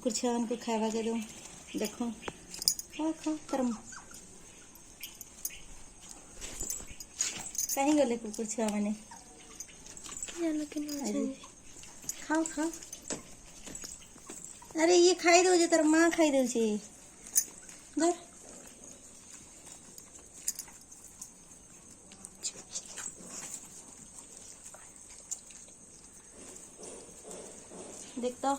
कुकुर छुआ को खावा के दूँ देखो खा खा तर कहीं गले कुकुर छुआ मैंने खाओ खाओ अरे ये खाई दो तर माँ खाई दे धर देखता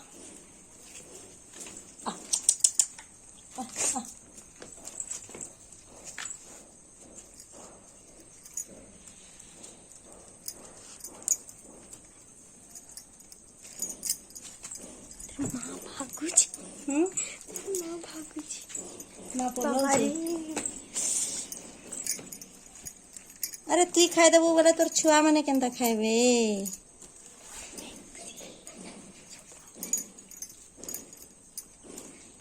अरे तु खाई देबू बोले तोर छुआ मैंने केनता खाइबे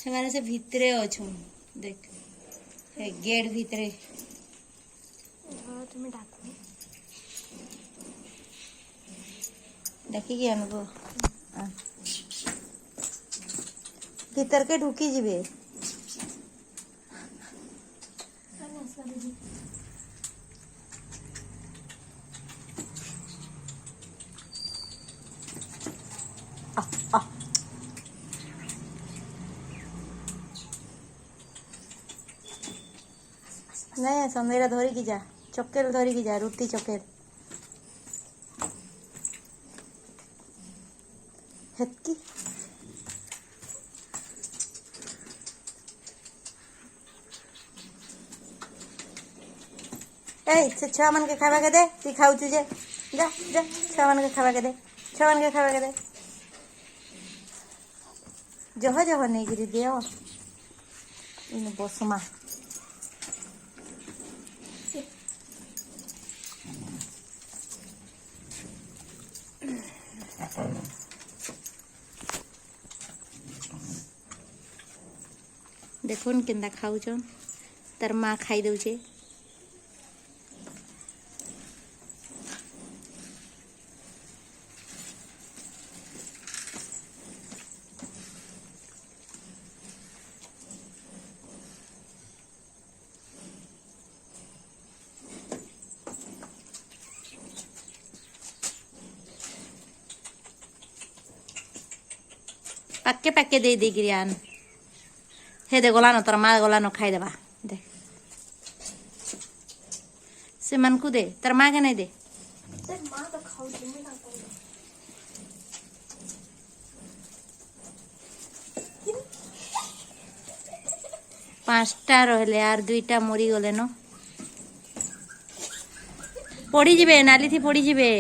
से से भितरे अच्छु देख गेट भितरे तुम्हें डाक डाकी के अनुभव भीतर के ढुकी जीवे नहीं संदेरा धरी की जा चक्कर धरी की जा रुटी चक्कर हेतकी से छुआ मन के खावा के दे तु खाऊ जे जा जा छुआ मन के खावा के दे छुआ मन के खावा के दे जह जह नहीं गिरी दियो इन बसमा देखो केन्दा खाऊन तार माँ खाई दौचे पक्के पक्के दे दी गिरियान हे दे गलानो तर माँ गलानो खाई देबा दे से मन को दे तर माँ के नहीं दे माँ तो खाऊ पांचटा रहले यार दुईटा मरी गले न पड़ी जिबे नाली थी पड़ी जिबे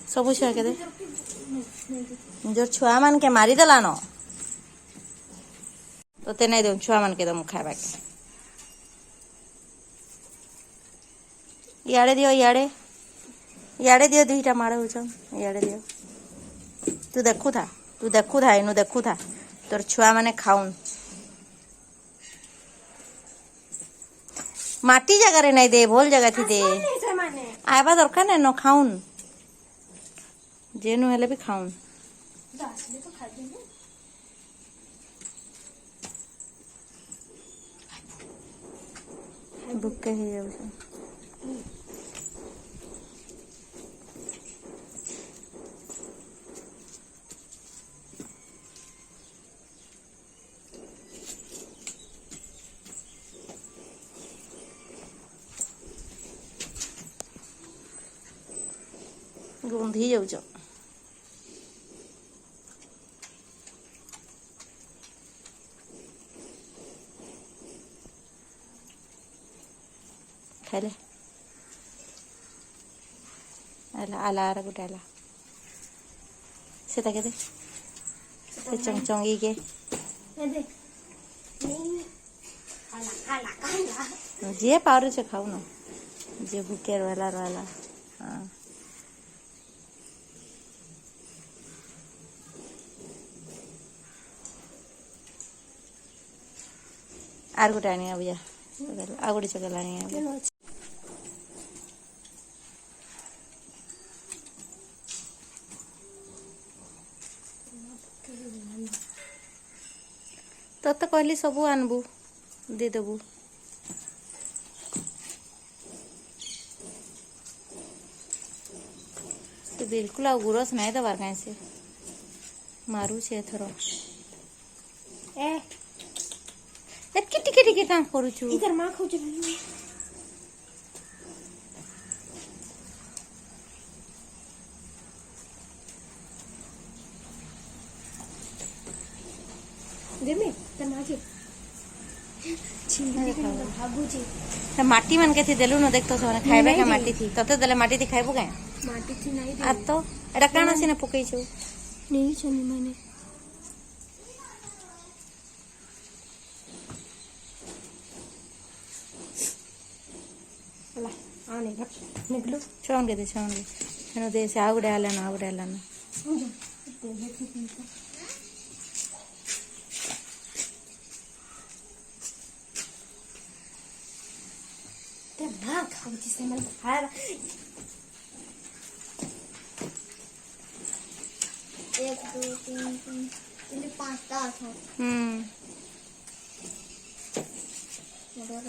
सबू छुआ के दे जो छुआ मन के मारी देला न तो ते नहीं दे छुआ मन के दम खावा के याड़े दियो याड़े दियो दुईटा मारे होचन याड़े दियो तू देखू था इनु देखू था तोर छुआ माने खाउन माटी जगह रे नहीं दे भोल जगह थी दे आबा दरकार नहीं न खाउन जेनु हेले भी खाउन भूखे ही जाऊ गंधी जाऊच खाले आला आला आरा गुटे आला से ताके दे से चंगी के दे आला आला आला जे पावरे से खाऊ न जे भूखे रहला हां आर गुटे आनी अब जा आ गुटे चकल आनी तोते कहली सबू आनबू देदेबू तो बिल्कुल आ गुरस नहीं दबार कहीं से मारू से एथर ए एतकी टिके टिके काम करू छु इधर मां खोज देमे तर मागे छिन भागू छी तो माटी मन के थी देलु न देख तो सोने खाइबे के माटी थी तते देले माटी थी खाइबो के माटी थी नहीं दे आ तो एटा काना से न पकई छु नहीं छनी मैंने अला आने घट निकलो छोन के हेनो दे से आगुडे आलेन ते ना खाऊ जिसे मन खाया 1 2 3 4 5 10 हम्म उधर